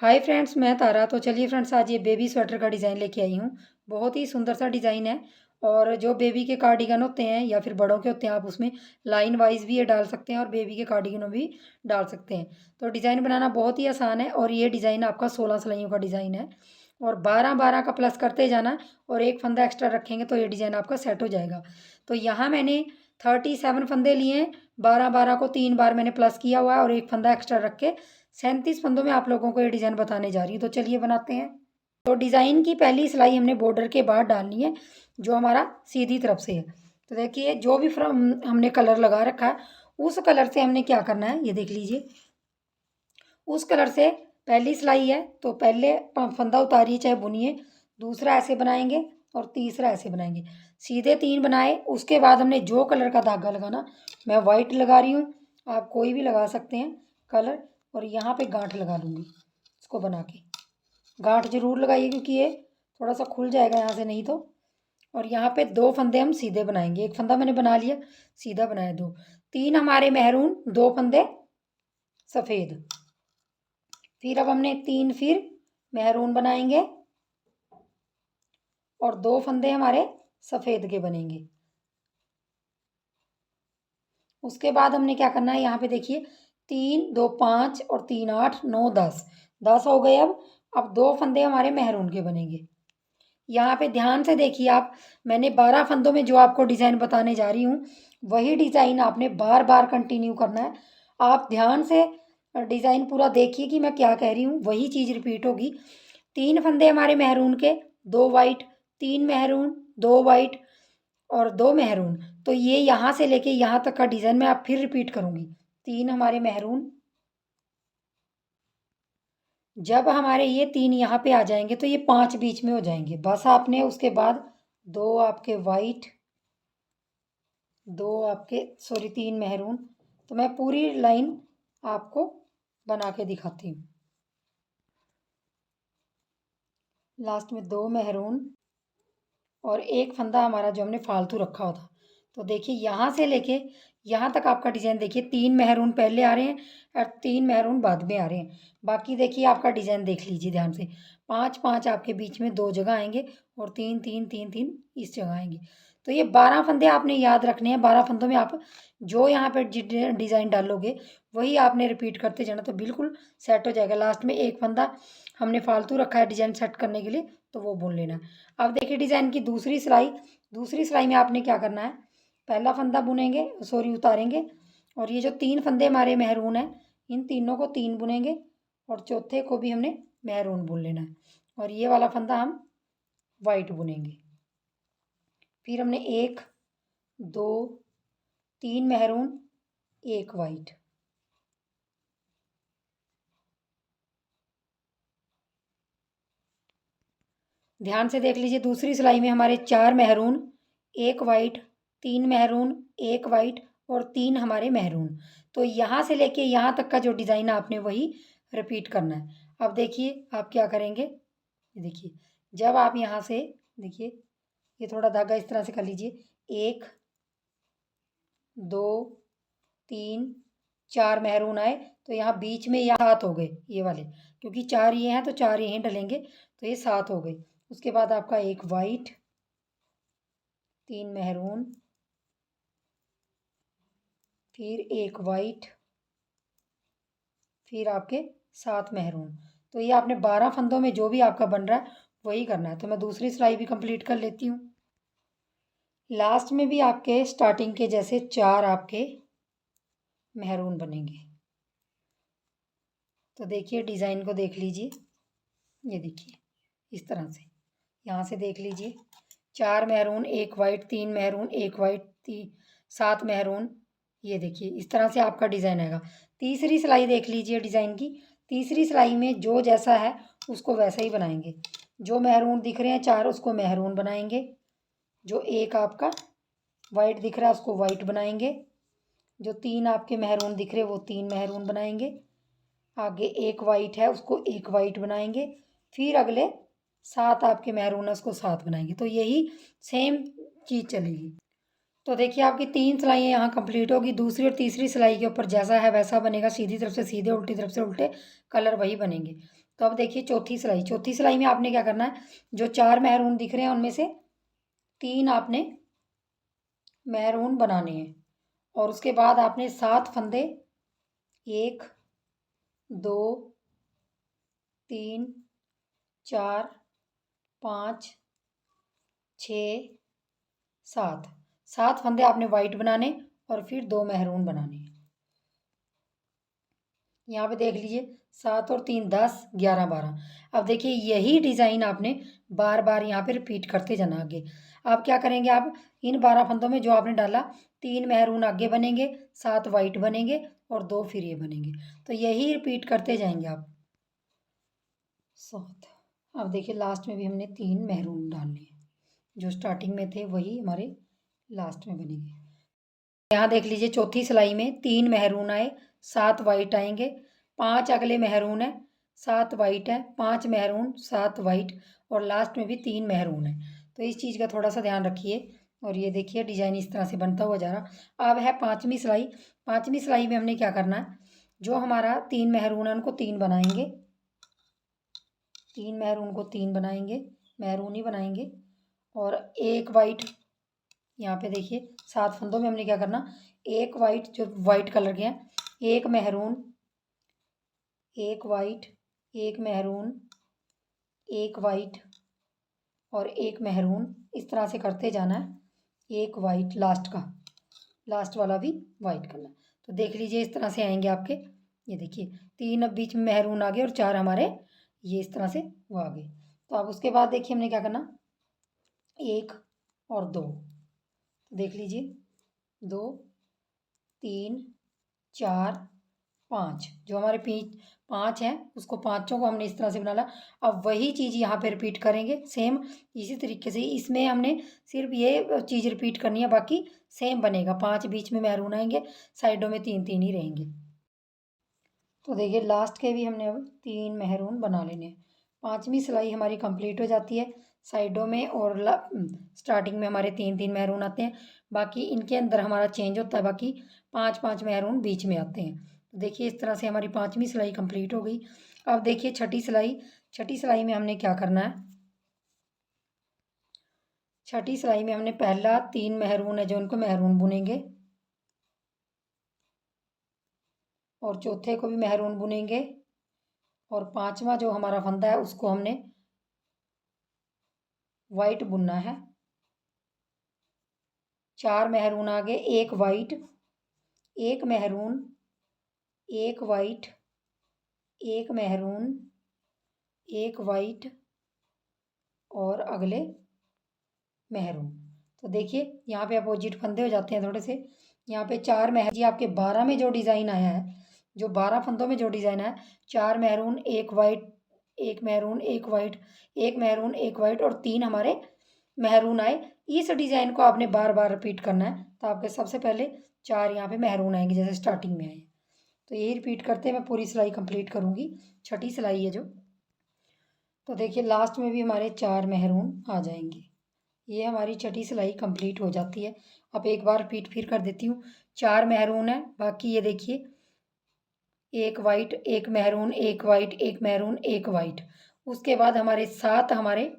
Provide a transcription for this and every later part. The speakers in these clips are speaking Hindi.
हाय फ्रेंड्स, मैं तारा। तो चलिए फ्रेंड्स, आज ये बेबी स्वेटर का डिज़ाइन लेके आई हूँ। बहुत ही सुंदर सा डिज़ाइन है। और जो बेबी के कार्डिगन होते हैं या फिर बड़ों के होते हैं, आप उसमें लाइन वाइज भी ये डाल सकते हैं और बेबी के कार्डिगनों भी डाल सकते हैं। तो डिज़ाइन बनाना बहुत ही आसान है और ये डिज़ाइन आपका 16 सिलाइयों का डिज़ाइन है। और 12-12 का प्लस करते जाना है और एक फंदा एक्स्ट्रा रखेंगे तो ये डिज़ाइन आपका सेट हो जाएगा। तो यहाँ मैंने 37 फंदे लिए हैं। 12-12 को 3 बार मैंने प्लस किया हुआ है और एक फंदा एक्स्ट्रा रख के 37 फंदों में आप लोगों को ये डिज़ाइन बताने जा रही हूँ। तो चलिए बनाते हैं। तो डिज़ाइन की पहली सिलाई हमने बॉर्डर के बाद डालनी है, जो हमारा सीधी तरफ से है। तो देखिए, जो भी फ्रम हमने कलर लगा रखा है उस कलर से हमने क्या करना है, ये देख लीजिए। उस कलर से पहली सिलाई है तो पहले फंदा उतारिए चाहे बुनिए, दूसरा ऐसे बनाएंगे और तीसरा ऐसे बनाएंगे। सीधे 3 बनाए, उसके बाद हमने जो कलर का धागा लगाना, मैं वाइट लगा रही हूँ, आप कोई भी लगा सकते हैं कलर। और यहाँ पे गांठ लगा लूँगी इसको बना के। गांठ जरूर लगाइए क्योंकि ये थोड़ा सा खुल जाएगा यहाँ से नहीं तो। और यहाँ पे 2 फंदे हम सीधे बनाएंगे। एक फंदा मैंने बना लिया, सीधा बनाया 2। 3 हमारे मेहरून, 2 फंदे सफ़ेद। फिर अब हमने 3 फिर मेहरून बनाएंगे और 2 फंदे हमारे सफ़ेद के बनेंगे। उसके बाद हमने क्या करना है, यहाँ पे देखिए 3 2 5 और 3 8 9 10 10 हो गए। अब 2 फंदे हमारे मेहरून के बनेंगे। यहाँ पे ध्यान से देखिए आप, मैंने 12 फंदों में जो आपको डिज़ाइन बताने जा रही हूँ वही डिज़ाइन आपने बार बार कंटिन्यू करना है। आप ध्यान से डिज़ाइन पूरा देखिए कि मैं क्या कह रही हूँ, वही चीज़ रिपीट होगी। 3 फंदे हमारे मेहरून के, 2 वाइट, 3 मेहरून, 2 वाइट और 2 मेहरून। तो ये यहाँ से लेके यहाँ तक का डिज़ाइन मैं आप फिर रिपीट करूँगी। 3 हमारे मेहरून, जब हमारे ये 3 यहाँ पे आ जाएंगे तो ये 5 बीच में हो जाएंगे। बस आपने उसके बाद 2 आपके वाइट, 2 आपके सॉरी 3 मेहरून। तो मैं पूरी लाइन आपको बना के दिखाती हूँ। लास्ट में 2 मेहरून और एक फंदा हमारा जो हमने फालतू रखा होता। तो देखिए, यहाँ से लेके यहाँ तक आपका डिज़ाइन देखिए, 3 मेहरून पहले आ रहे हैं और 3 मेहरून बाद में आ रहे हैं। बाकी देखिए आपका डिज़ाइन देख लीजिए ध्यान से। 5-5 आपके बीच में 2 जगह आएंगे और 3-3-3-3 इस जगह आएंगे। तो ये 12 फंदे आपने याद रखने हैं। 12 फंदों में आप जो यहाँ पर डिज़ाइन डालोगे वही आपने रिपीट करते जाना, तो बिल्कुल सेट हो जाएगा। लास्ट में एक फंदा हमने फालतू रखा है डिज़ाइन सेट करने के लिए, तो वो बुन लेना। अब देखिए डिज़ाइन की दूसरी सिलाई। दूसरी सिलाई में आपने क्या करना है, पहला फंदा बुनेंगे, सॉरी उतारेंगे, और ये जो 3 फंदे हमारे मेहरून हैं इन तीनों को 3 बुनेंगे और चौथे को भी हमने मेहरून बुन लेना है। और ये वाला फंदा हम वाइट बुनेंगे। फिर हमने 1 2 3 मेहरून, 1 वाइट। ध्यान से देख लीजिए, दूसरी सिलाई में हमारे 4 मेहरून, 1 वाइट, 3 मेहरून, 1 वाइट और 3 हमारे मेहरून। तो यहाँ से लेके यहाँ तक का जो डिज़ाइन है आपने वही रिपीट करना है। अब देखिए आप क्या करेंगे, ये देखिए, जब आप यहाँ से देखिए, ये थोड़ा धागा इस तरह से कर लीजिए। 1 2 3 4 मेहरून आए तो यहाँ बीच में ये 7 हो गए ये वाले, क्योंकि 4 ये हैं तो 4 यहीं डलेंगे, तो ये 7 हो गए। उसके बाद आपका 1 वाइट, 3 मेहरून, फिर 1 वाइट, फिर आपके 7 मेहरून। तो ये आपने 12 फंदों में जो भी आपका बन रहा है वही करना है। तो मैं दूसरी सिलाई भी कंप्लीट कर लेती हूँ। लास्ट में भी आपके स्टार्टिंग के जैसे 4 आपके मेहरून बनेंगे। तो देखिए डिज़ाइन को देख लीजिए, ये देखिए इस तरह से, यहाँ से देख लीजिए, 4 maroon, 1 white, 3 maroon, 1 white, 7 maroon. ये देखिए इस तरह से आपका डिज़ाइन आएगा। तीसरी सिलाई देख लीजिए डिज़ाइन की। तीसरी सिलाई में जो जैसा है उसको वैसा ही बनाएंगे। जो मेहरून दिख रहे हैं 4 उसको मेहरून बनाएंगे, जो 1 आपका वाइट दिख रहा है उसको वाइट बनाएंगे, जो 3 आपके मेहरून दिख रहे हैं वो 3 मेहरून बनाएंगे, आगे 1 वाइट है उसको 1 वाइट बनाएंगे, फिर अगले 7 आपके मेहरून है उसको 7 बनाएंगे। तो यही सेम चीज़ चलेगी। तो देखिए आपकी 3 सिलाइयाँ यहाँ कंप्लीट होगी। दूसरी और तीसरी सिलाई के ऊपर जैसा है वैसा बनेगा, सीधी तरफ से सीधे, उल्टी तरफ से उल्टे, कलर वही बनेंगे। तो अब देखिए चौथी सिलाई में आपने क्या करना है, जो 4 मेहरून दिख रहे हैं उनमें से 3 आपने मेहरून बनाने हैं और उसके बाद आपने 7 फंदे, 1 2 3 4 5 6 7 फंदे आपने वाइट बनाने और फिर 2 मेहरून बनाने हैं। यहाँ पे देख लीजिए 7 और 3 10 11 12। अब देखिए यही डिज़ाइन आपने बार बार यहाँ पे रिपीट करते जाना आगे। आप क्या करेंगे, आप इन 12 फंदों में जो आपने डाला 3 मेहरून आगे बनेंगे, 7 वाइट बनेंगे और 2 फिर ये बनेंगे। तो यही रिपीट करते जाएंगे आप 7। अब देखिए लास्ट में भी हमने 3 मेहरून डालने हैं, जो स्टार्टिंग में थे वही हमारे लास्ट में बनेंगे। यहाँ देख लीजिए चौथी सिलाई में 3 मेहरून आए, 7 वाइट आएंगे, 5 अगले मेहरून है, 7 वाइट है, 5 मेहरून 7 वाइट और लास्ट में भी 3 मेहरून है। तो इस चीज़ का थोड़ा सा ध्यान रखिए। और ये देखिए डिजाइन इस तरह से बनता हुआ जा रहा। अब है पाँचवीं सिलाई। पाँचवीं सिलाई में हमने क्या करना है, जो हमारा 3 मेहरून है उनको 3 बनाएंगे, 3 मेहरून को 3 बनाएंगे, मेहरून ही बनाएंगे और एक वाइट। यहाँ पे देखिए 7 फंदों में हमने क्या करना, एक वाइट जो वाइट कलर के हैं, एक मेहरून, एक वाइट, एक मेहरून, एक वाइट और एक मेहरून, इस तरह से करते जाना है। एक वाइट लास्ट का, लास्ट वाला भी वाइट करना। तो देख लीजिए इस तरह से आएंगे आपके। ये देखिए 3 अब बीच में मेहरून आ गए और 4 हमारे ये इस तरह से वो आ गए। तो अब उसके बाद देखिए हमने क्या करना, 1 और 2। देख लीजिए 2 3 4 5, जो हमारे 5 हैं उसको पाँचों को हमने इस तरह से बना ला। अब वही चीज़ यहाँ पे रिपीट करेंगे सेम इसी तरीके से। इसमें हमने सिर्फ ये चीज़ रिपीट करनी है, बाकी सेम बनेगा। 5 बीच में मेहरून आएंगे, साइडों में 3 3 ही रहेंगे। तो देखिए लास्ट के भी हमने अब 3 मेहरून बना लेने हैं। पाँचवीं सिलाई हमारी कंप्लीट हो जाती है। साइडों में और स्टार्टिंग में हमारे 3 3 मेहरून आते हैं, बाकी इनके अंदर हमारा चेंज होता है, बाकी 5 5 मेहरून बीच में आते हैं। तो देखिए इस तरह से हमारी पाँचवीं सिलाई कंप्लीट हो गई। अब देखिए छठी सिलाई। छठी सिलाई में हमने क्या करना है, छठी सिलाई में हमने पहला 3 मेहरून है जो उनको मेहरून बुनेंगे और चौथे को भी मेहरून बुनेंगे और पांचवा जो हमारा फंदा है उसको हमने वाइट बुनना है। 4 मेहरून आगे, एक वाइट, एक मेहरून, एक वाइट, एक मेहरून, एक वाइट और अगले मेहरून। तो देखिए यहाँ पे अपोजिट फंदे हो जाते हैं थोड़े से। यहाँ पे 4 मेहरून जी, आपके 12 में जो डिज़ाइन आया है, जो 12 फंदों में जो डिज़ाइन आया है, 4 मेहरून, एक वाइट, एक मेहरून, एक वाइट, एक मेहरून, एक वाइट और 3 हमारे मेहरून आए। इस डिज़ाइन को आपने बार बार रिपीट करना है। तो आपके सबसे पहले 4 यहाँ पे मेहरून आएंगे जैसे स्टार्टिंग में आए। तो यही रिपीट करते मैं पूरी सिलाई कंप्लीट करूँगी। छठी सिलाई है जो। तो देखिए लास्ट में भी हमारे 4 मेहरून आ जाएंगे। ये हमारी छठी सिलाई कंप्लीट हो जाती है। अब एक बार रिपीट फिर कर देती हूँ। 4 मेहरून है, बाकी ये देखिए एक वाइट, एक मेहरून, एक वाइट, एक मेहरून, एक वाइट। उसके बाद हमारे 7 हमारे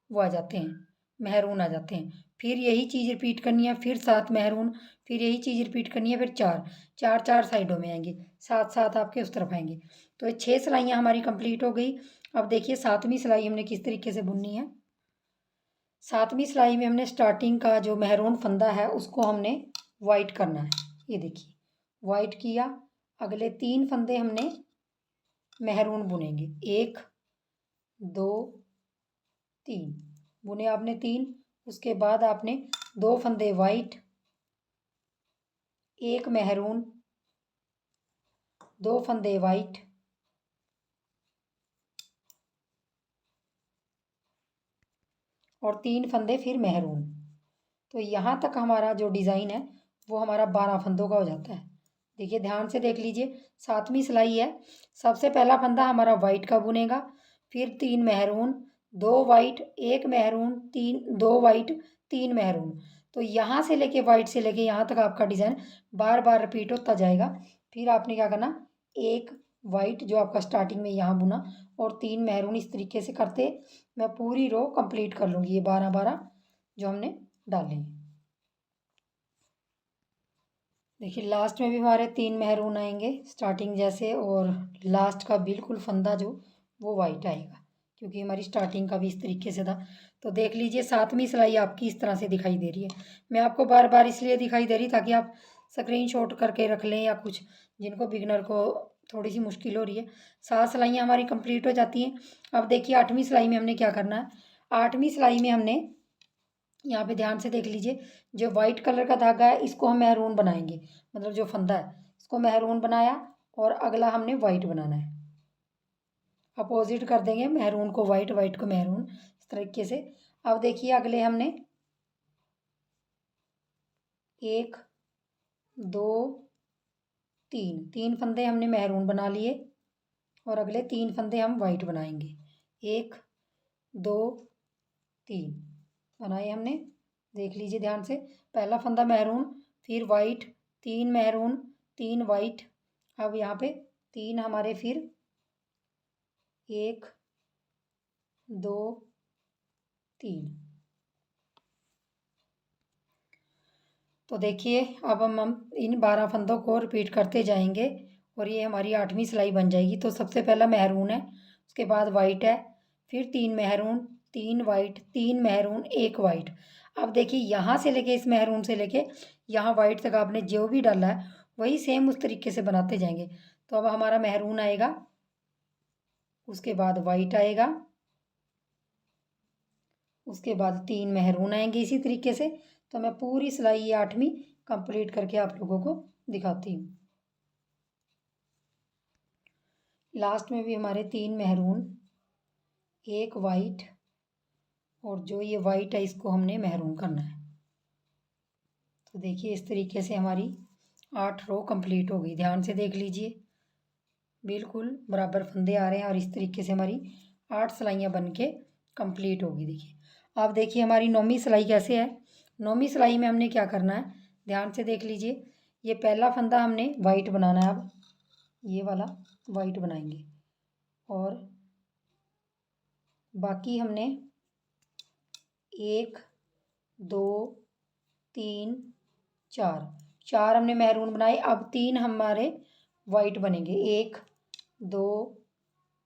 वो आ जाते हैं, मेहरून आ जाते हैं। फिर यही चीज़ रिपीट करनी है, फिर 7 मेहरून, फिर यही चीज़ रिपीट करनी है, फिर 4 4 4 साइडों में आएंगे, 7 7 आपके उस तरफ आएंगे। तो ये 6 सिलाइयाँ हमारी कंप्लीट हो गई। अब देखिए 7वीं सिलाई हमने किस तरीके से बुननी है। 7वीं सिलाई में हमने स्टार्टिंग का जो मेहरून फंदा है उसको हमने वाइट करना है। ये देखिए वाइट किया, अगले 3 फंदे हमने मेहरून बुनेंगे, 1 2 3 बुने आपने 3। उसके बाद आपने 2 फंदे वाइट, एक मेहरून, 2 फंदे वाइट और 3 फंदे फिर मेहरून। तो यहाँ तक हमारा जो डिज़ाइन है वो हमारा 12 फंदों का हो जाता है। देखिए ध्यान से देख लीजिए, 7वीं सिलाई है। सबसे पहला फंदा हमारा वाइट का बुनेगा, फिर 3 मेहरून, 2 वाइट, एक मेहरून, 3 2 वाइट, 3 मेहरून। तो यहाँ से लेके वाइट से लेके यहाँ तक आपका डिज़ाइन बार बार रिपीट होता जाएगा। फिर आपने क्या करना, एक वाइट जो आपका स्टार्टिंग में यहाँ बुना और 3 मेहरून, इस तरीके से करते मैं पूरी रो कंप्लीट कर लूँगी। ये 12-12 जो हमने डाले हैं। देखिए लास्ट में भी हमारे 3 मेहरून आएंगे स्टार्टिंग जैसे, और लास्ट का बिल्कुल फंदा जो वो वाइट आएगा, क्योंकि हमारी स्टार्टिंग का भी इस तरीके से था। तो देख लीजिए 7वीं सिलाई आपकी इस तरह से दिखाई दे रही है। मैं आपको बार बार इसलिए दिखाई दे रही ताकि आप स्क्रीनशॉट करके रख लें, या कुछ जिनको बिगनर को थोड़ी सी मुश्किल हो रही है। 7 सिलाइयाँ हमारी कंप्लीट हो जाती हैं। अब देखिए 8वीं सिलाई में हमने क्या करना है। 8वीं सिलाई में हमने यहाँ पे ध्यान से देख लीजिए, जो वाइट कलर का धागा है इसको हम मैरून बनाएंगे, मतलब जो फंदा है इसको मैरून बनाया, और अगला हमने वाइट बनाना है। अपोजिट कर देंगे, मैरून को वाइट, वाइट को मैरून, इस तरीके से। अब देखिए अगले हमने 1 2 3 फंदे हमने मैरून बना लिए, और अगले 3 फंदे हम वाइट बनाएंगे। 1 2 3 बनाए हमने। देख लीजिए ध्यान से, पहला फंदा मैरून, फिर वाइट, 3 मैरून, 3 वाइट। अब यहाँ पे 3 हमारे फिर 1 2 3। तो देखिए अब हम इन 12 फंदों को रिपीट करते जाएंगे, और ये हमारी 8वीं सिलाई बन जाएगी। तो सबसे पहला मैरून है, उसके बाद वाइट है, फिर 3 मैरून, 3 वाइट, 3 मैरून, 1 वाइट। अब देखिए यहाँ से लेके, इस मैरून से लेके यहाँ वाइट तक आपने जो भी डाला है वही सेम उस तरीके से बनाते जाएंगे। तो अब हमारा मैरून आएगा, उसके बाद वाइट आएगा, उसके बाद 3 मैरून आएंगे इसी तरीके से। तो मैं पूरी सिलाई ये 8वीं कंप्लीट करके आप लोगों को दिखाती हूँ। लास्ट में भी हमारे 3 मैरून, 1 वाइट, और जो ये वाइट है इसको हमने मैरून करना है। तो देखिए इस तरीके से हमारी 8 रो कंप्लीट हो गई। ध्यान से देख लीजिए, बिल्कुल बराबर फंदे आ रहे हैं, और इस तरीके से हमारी 8 सिलाइयाँ बन के कम्प्लीट होगी। देखिए आप देखिए हमारी 9वीं सिलाई कैसे है। 9वीं सिलाई में हमने क्या करना है, ध्यान से देख लीजिए। ये पहला फंदा हमने वाइट बनाना है, अब ये वाला वाइट बनाएंगे, और बाकी हमने 1 2 3 4 हमने मैरून बनाए। अब 3 हमारे वाइट बनेंगे, 1 2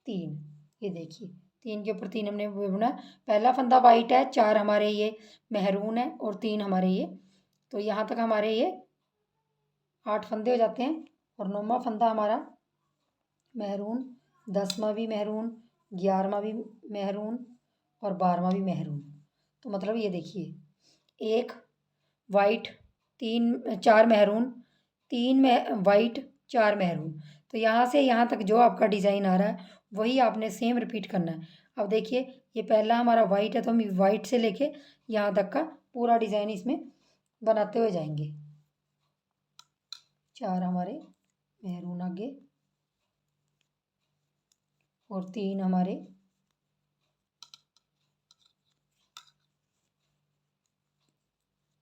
3। ये देखिए 3 के ऊपर 3 हमने वो बुना। पहला फंदा वाइट है, 4 हमारे ये मैरून है, और 3 हमारे ये। तो यहाँ तक हमारे ये 8 फंदे हो जाते हैं, और 9वां फंदा हमारा मैरून, 10वां भी मैरून, 11वां भी मैरून, और 12वां भी मैरून। तो मतलब ये देखिए 1 वाइट, 4 मैरून, 3 वाइट, 4 मैरून। तो यहाँ से यहाँ तक जो आपका डिज़ाइन आ रहा है वही आपने सेम रिपीट करना है। अब देखिए ये पहला हमारा वाइट है, तो हम वाइट से लेके यहाँ तक का पूरा डिज़ाइन इसमें बनाते हुए जाएंगे। 4 हमारे मैरून आगे, और 3 हमारे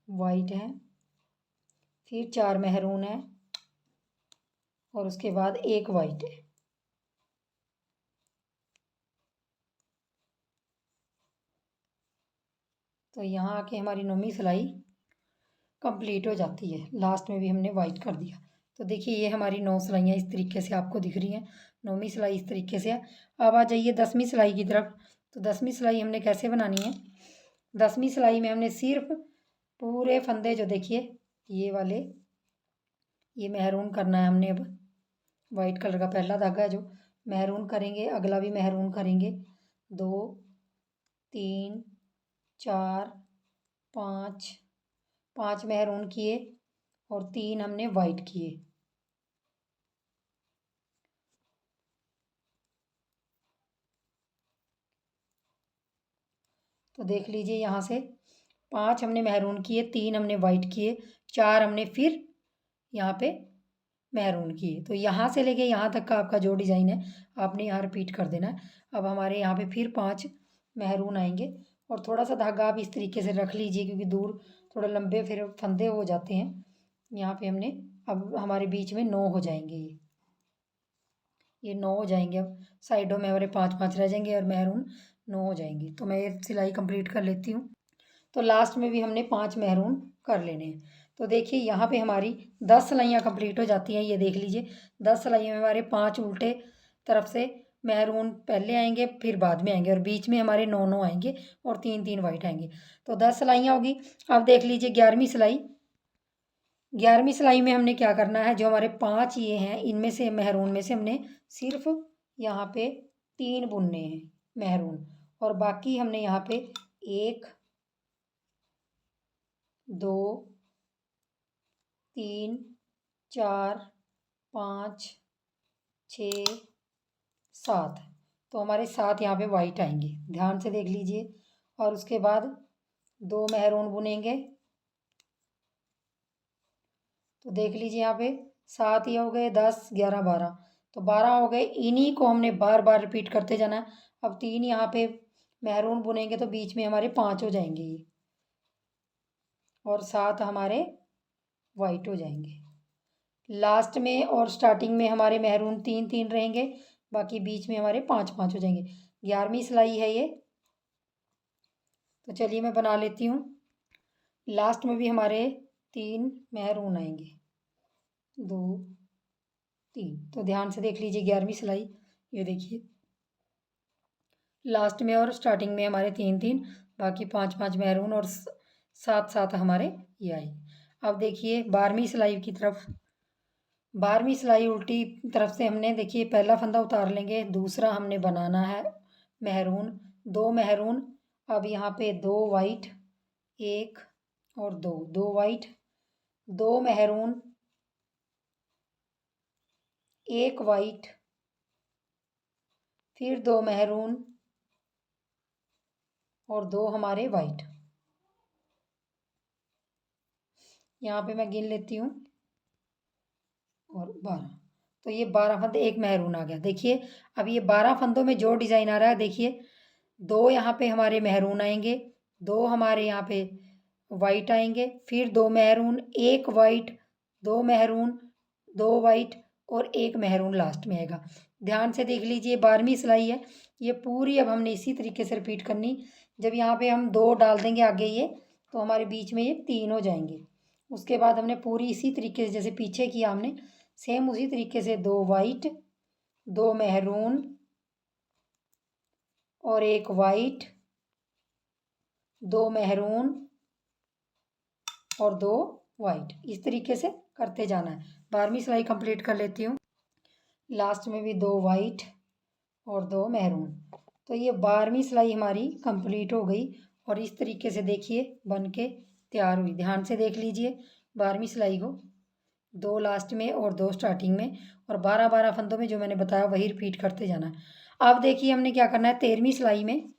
वाइट हैं, फिर 4 मैरून है, और उसके बाद 1 वाइट है। तो यहाँ आके हमारी 9वीं सिलाई कंप्लीट हो जाती है। लास्ट में भी हमने वाइट कर दिया। तो देखिए ये हमारी 9 सिलाइयाँ इस तरीके से आपको दिख रही हैं। 9वीं सिलाई इस तरीके से है। अब आ जाइए 10वीं सिलाई की तरफ। तो 10वीं सिलाई हमने कैसे बनानी है। 10वीं सिलाई में हमने सिर्फ पूरे फंदे जो देखिए ये वाले, ये मैरून करना है हमने। अब वाइट कलर का पहला धागा है जो मैरून करेंगे, अगला भी मैरून करेंगे। 2 3 4 5 मैरून किए, और 3 हमने वाइट किए। तो देख लीजिए यहाँ से 5 हमने मैरून किए, 3 हमने वाइट किए, 4 हमने फिर यहाँ पे मैरून किए। तो यहाँ से लेके यहाँ तक का आपका जो डिज़ाइन है आपने यहाँ रिपीट कर देना है। अब हमारे यहाँ पे फिर 5 मैरून आएंगे, और थोड़ा सा धागा आप इस तरीके से रख लीजिए, क्योंकि दूर थोड़ा लंबे फिर फंदे हो जाते हैं। यहाँ पे हमने अब हमारे बीच में 9 हो जाएंगे ये। ये 9 हो जाएंगे। अब साइडों में हमारे 5 5 रह जाएंगे और मेहरून 9 हो जाएंगे। तो मैं ये सिलाई कंप्लीट कर लेती हूँ। तो लास्ट में भी हमने 5 मेहरून कर लेने हैं। तो देखिए यहाँ पे हमारी 10 सिलाइयाँ कंप्लीट हो जाती हैं। ये देख लीजिए 10 सिलाइयों में हमारे 5 उल्टे तरफ से मेहरून पहले आएंगे, फिर बाद में आएंगे, और बीच में हमारे 9 9 आएंगे और 3 3 वाइट आएंगे। तो 10 सिलाइयाँ होगी। अब देख लीजिए 11वीं सिलाई। 11वीं सिलाई में हमने क्या करना है, जो हमारे 5 ये हैं इनमें से मेहरून में से हमने सिर्फ यहाँ पे 3 बुनने हैं मेहरून, और बाकी हमने यहाँ पे 1 2 3 4 5 6 7। तो हमारे 7 यहाँ पे वाइट आएंगे, ध्यान से देख लीजिए। और उसके बाद 2 मेहरून बुनेंगे। तो देख लीजिए यहाँ पे 7 ये हो गए, 10 11 12, तो 12 हो गए। इन्हीं को हमने बार बार रिपीट करते जाना है। अब 3 यहाँ पे मेहरून बुनेंगे तो बीच में हमारे 5 हो जाएंगे ये, और 7 हमारे वाइट हो जाएंगे। लास्ट में और स्टार्टिंग में हमारे मेहरून 3 3 रहेंगे, बाकी बीच में हमारे 5 5 हो जाएंगे। 11वीं सिलाई है ये। तो चलिए मैं बना लेती हूँ। लास्ट में भी हमारे 3 मेहरून आएंगे, 2 3। तो ध्यान से देख लीजिए 11वीं सिलाई। ये देखिए लास्ट में और स्टार्टिंग में हमारे 3 3, बाकी 5 5 मेहरून, और 7 7 हमारे ये आई। अब देखिए 12वीं सिलाई की तरफ। 12वीं सिलाई उल्टी तरफ से हमने देखिए पहला फंदा उतार लेंगे, दूसरा हमने बनाना है मेहरून, 2 मेहरून। अब यहाँ पे 2 वाइट, 1 और 2, 2 वाइट, 2 मेहरून, 1 वाइट, फिर 2 मेहरून और 2 हमारे वाइट। यहाँ पे मैं गिन लेती हूँ, और 12। तो ये 12 फंदे, 1 मेहरून आ गया। देखिए अब ये 12 फंदों में जो डिज़ाइन आ रहा है, देखिए 2 यहाँ पे हमारे मेहरून आएंगे, 2 हमारे यहाँ पे वाइट आएंगे, फिर 2 मेहरून, 1 वाइट, 2 मेहरून, 2 वाइट और 1 मेहरून लास्ट में आएगा। ध्यान से देख लीजिए 12वीं सिलाई है ये पूरी। अब हमने इसी तरीके से रिपीट करनी। जब यहाँ पे हम 2 डाल देंगे आगे ये, तो हमारे बीच में ये 3 हो जाएंगे। उसके बाद हमने पूरी इसी तरीके से जैसे पीछे किया हमने, सेम उसी तरीके से 2 वाइट, 2 मेहरून और 1 वाइट, 2 मेहरून और 2 वाइट, इस तरीके से करते जाना है। 12वीं सिलाई कंप्लीट कर लेती हूँ। लास्ट में भी 2 वाइट और 2 मेहरून। तो ये 12वीं सिलाई हमारी कंप्लीट हो गई, और इस तरीके से देखिए बन के तैयार हुई। ध्यान से देख लीजिए 12वीं सिलाई को, 2 लास्ट में और 2 स्टार्टिंग में, और 12 12 फंदों में जो मैंने बताया वही रिपीट करते जाना है। अब देखिए हमने क्या करना है 13वीं सिलाई में।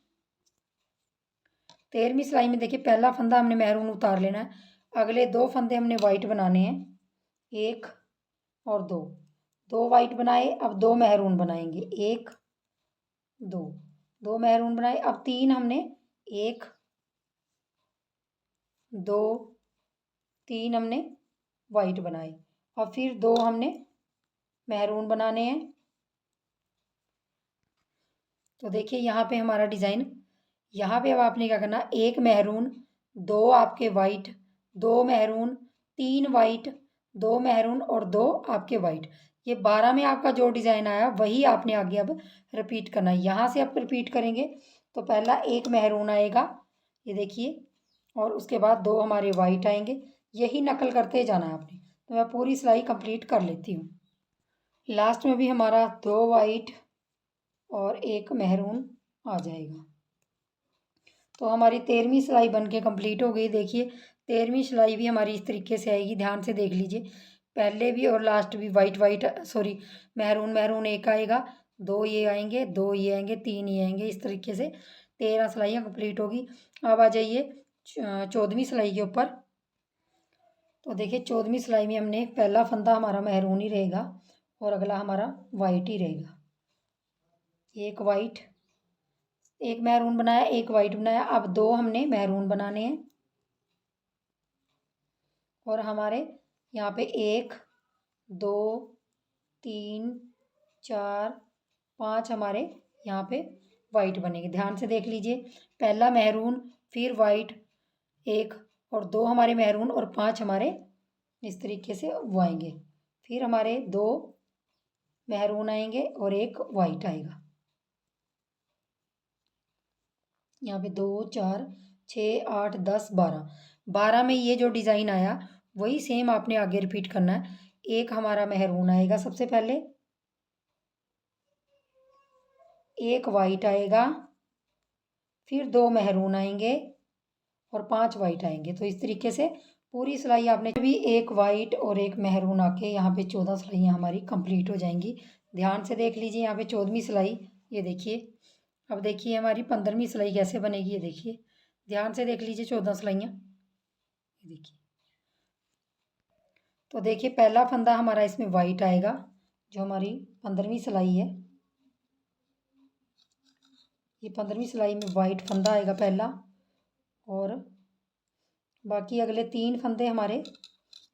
13वीं सिलाई में देखिए पहला फंदा हमने मेहरून उतार लेना है, अगले 2 फंदे हमने वाइट बनाने हैं, 1 और 2, 2 वाइट बनाए, अब 2 मेहरून बनाएंगे, 1 2, 2 मेहरून बनाए, अब 3 हमने 1 2 3 हमने वाइट बनाए, और फिर 2 हमने मेहरून बनाने हैं। तो देखिए यहाँ पे हमारा डिज़ाइन, यहाँ पे अब आपने क्या करना, 1 मेहरून, 2 आपके वाइट, 2 मेहरून, 3 वाइट, 2 मेहरून और 2 आपके वाइट। ये 12 में आपका जो डिज़ाइन आया वही आपने आगे अब रिपीट करना है। यहाँ से आप रिपीट करेंगे तो पहला 1 मेहरून आएगा, ये देखिए, और उसके बाद 2 हमारे वाइट आएंगे। यही नकल करते जाना है आपने। तो मैं पूरी सिलाई कंप्लीट कर लेती हूँ। लास्ट में भी हमारा 2 वाइट और 1 मेहरून आ जाएगा। तो हमारी 13वीं सिलाई बन के कम्प्लीट हो गई। देखिए 13वीं सिलाई भी हमारी इस तरीके से आएगी, ध्यान से देख लीजिए। पहले भी और लास्ट भी white white, sorry maroon maroon 1 आएगा, 2 ये आएंगे, 2 ये आएंगे, 3 ये आएंगे, इस तरीके से 13 सिलाइयाँ कंप्लीट होगी। अब आ जाइए 14वीं सिलाई के ऊपर। तो देखिए 14वीं सिलाई में हमने पहला फंदा हमारा मेहरून ही रहेगा, और अगला हमारा वाइट ही रहेगा। 1 वाइट, 1 मेहरून बनाया, 1 वाइट बनाया, अब 2 हमने मेहरून बनाने हैं, और हमारे यहाँ पे 1 2 3 4 5 हमारे यहाँ पे वाइट बनेंगे। ध्यान से देख लीजिए, पहला मेहरून, फिर वाइट एक, और 2 हमारे मेहरून और 5 हमारे इस तरीके से वो आएंगे। फिर हमारे 2 मेहरून आएंगे और एक वाइट आएगा। यहाँ पे 2 4 6 8 10 12, 12 में ये जो डिज़ाइन आया वही सेम आपने आगे रिपीट करना है। एक हमारा मेहरून आएगा सबसे पहले, एक वाइट आएगा, फिर 2 मेहरून आएंगे और 5 वाइट आएंगे। तो इस तरीके से पूरी सिलाई आपने भी एक वाइट और एक मेहरून आके यहाँ पे 14 सिलाइयाँ हमारी कंप्लीट हो जाएंगी। ध्यान से देख लीजिए, यहाँ पे 14वीं सिलाई, ये देखिए। अब देखिए हमारी 15वीं सिलाई कैसे बनेगी, ये देखिए। ध्यान से देख लीजिए 14 सिलाइयाँ, ये देखिए। तो देखिए पहला फंदा हमारा इसमें वाइट आएगा, जो हमारी 15वीं सिलाई है। ये 15वीं सिलाई में वाइट फंदा आएगा पहला, और बाकी अगले 3 फंदे हमारे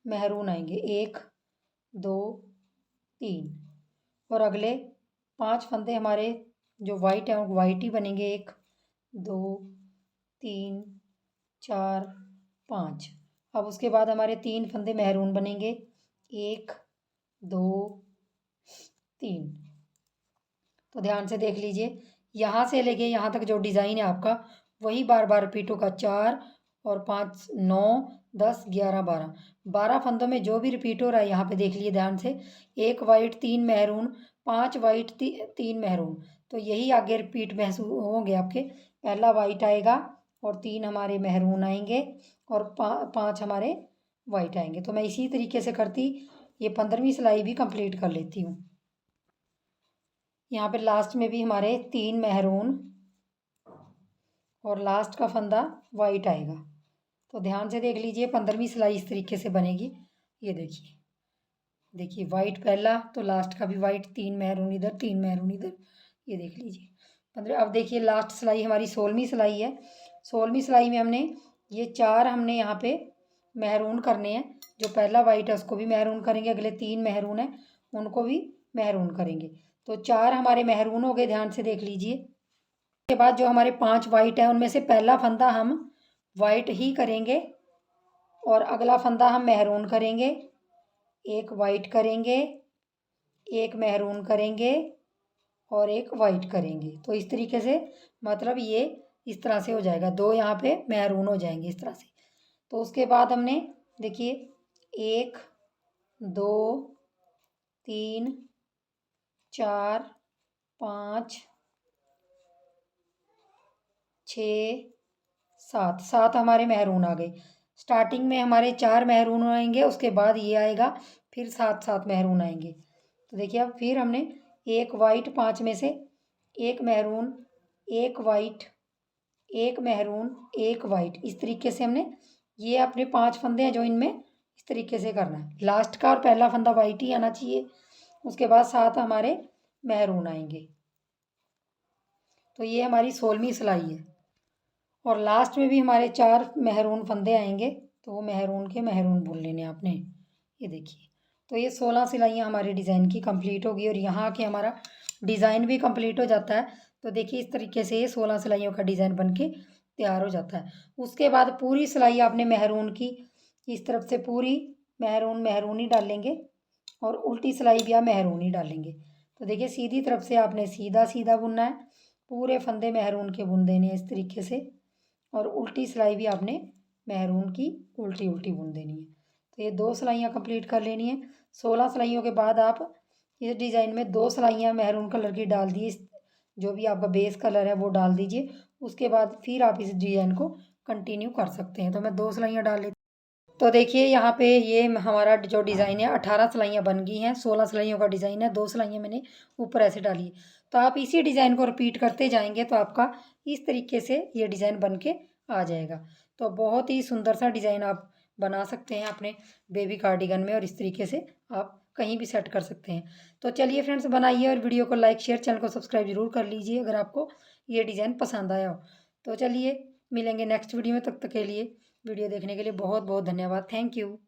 मेहरून आएंगे, 1 2 3, और अगले 5 फंदे हमारे जो वाइट हैं वो वाइट ही बनेंगे, 1 2 3 4 5। अब उसके बाद हमारे 3 फंदे मेहरून बनेंगे, 1 2 3। तो ध्यान से देख लीजिए, यहाँ से लेके यहाँ तक जो डिज़ाइन है आपका वही बार बार रिपीट होगा। 4 और 5 9 10 11 12, 12 फंदों में जो भी रिपीट हो रहा है यहाँ पे देख लिए ध्यान से, 1 वाइट 3 मेहरून, 5 वाइट 3 मेहरून। तो यही आगे रिपीट महसूस होंगे आपके। पहला वाइट आएगा और 3 हमारे मेहरून आएंगे और 5 हमारे वाइट आएंगे। तो मैं इसी तरीके से करती ये 15वीं सिलाई भी कंप्लीट कर लेती हूँ। यहाँ पे लास्ट में भी हमारे 3 मेहरून और लास्ट का फंदा वाइट आएगा। तो ध्यान से देख लीजिए 15वीं सिलाई इस तरीके से बनेगी। ये देखिए, देखिए वाइट पहला, तो लास्ट का भी वाइट, 3 मेहरून इधर 3 मेहरून इधर, ये देख लीजिए 15। अब देखिए लास्ट सिलाई हमारी 16वीं सिलाई है। 16वीं सिलाई में हमने ये 4 हमने यहाँ पे मेहरून करने हैं। जो पहला वाइट है उसको भी मेहरून करेंगे, अगले 3 मेहरून हैं उनको भी मेहरून करेंगे। तो 4 हमारे मेहरून हो गए, ध्यान से देख लीजिए। के बाद जो हमारे 5 वाइट है उनमें से पहला फंदा हम वाइट ही करेंगे और अगला फंदा हम मेहरून करेंगे, एक वाइट करेंगे, एक मेहरून करेंगे और एक वाइट करेंगे। तो इस तरीके से मतलब ये इस तरह से हो जाएगा, 2 यहाँ पे मेहरून हो जाएंगे इस तरह से। तो उसके बाद हमने देखिए 1 2 3 4 5 6 7, 7 हमारे मेहरून आ गए। स्टार्टिंग में हमारे 4 मेहरून आएंगे, उसके बाद ये आएगा, फिर 7 7 मेहरून आएंगे। तो देखिए अब फिर हमने एक वाइट, 5 में से एक मेहरून, एक वाइट, एक मेहरून, एक वाइट, इस तरीके से हमने ये अपने 5 फंदे हैं जो इनमें इस तरीके से करना है। लास्ट का और पहला फंदा वाइट ही आना चाहिए, उसके बाद 7 हमारे मेहरून आएंगे। तो ये हमारी 16वीं सिलाई है। और लास्ट में भी हमारे 4 मेहरून फंदे आएंगे, तो वो मेहरून के मेहरून बुन लेने आपने। ये देखिए, तो ये 16 सिलाइयाँ हमारे डिज़ाइन की कंप्लीट होगी और यहाँ के हमारा डिज़ाइन भी कंप्लीट हो जाता है। तो देखिए इस तरीके से ये 16 सिलाइयों का डिज़ाइन बन के तैयार हो जाता है। उसके बाद पूरी सिलाई आपने मेहरून की इस तरफ से पूरी मेहरून मेहरून ही डालेंगे और उल्टी सिलाई भी आप मेहरून ही डालेंगे। तो देखिए सीधी तरफ से आपने सीधा सीधा बुनना है, पूरे फंदे मेहरून के बुन देने हैं इस तरीके से, और उल्टी सिलाई भी आपने मेहरून की उल्टी उल्टी बुन देनी है। तो ये 2 सिलाइयाँ कंप्लीट कर लेनी है। 16 सिलाइयों के बाद आप इस डिज़ाइन में 2 सिलाइयाँ मेहरून कलर की डाल दिए, जो भी आपका बेस कलर है वो डाल दीजिए। उसके बाद फिर आप इस डिज़ाइन को कंटिन्यू कर सकते हैं। तो मैं 2 सिलाइयाँ डाल लेती। तो देखिए यहाँ पे ये हमारा जो डिज़ाइन है 18 सिलाइयाँ बन गई हैं। 16 सिलाइयों का डिज़ाइन है, 2 सिलाइयाँ मैंने ऊपर ऐसे डाली है। तो आप इसी डिज़ाइन को रिपीट करते जाएंगे तो आपका इस तरीके से ये डिज़ाइन बन के आ जाएगा। तो बहुत ही सुंदर सा डिज़ाइन आप बना सकते हैं अपने बेबी कार्डिगन में, और इस तरीके से आप कहीं भी सेट कर सकते हैं। तो चलिए फ्रेंड्स, बनाइए और वीडियो को लाइक शेयर, चैनल को सब्सक्राइब जरूर कर लीजिए अगर आपको ये डिज़ाइन पसंद आया हो। तो चलिए मिलेंगे नेक्स्ट वीडियो में, तब तक के लिए वीडियो देखने के लिए बहुत बहुत धन्यवाद। Thank you.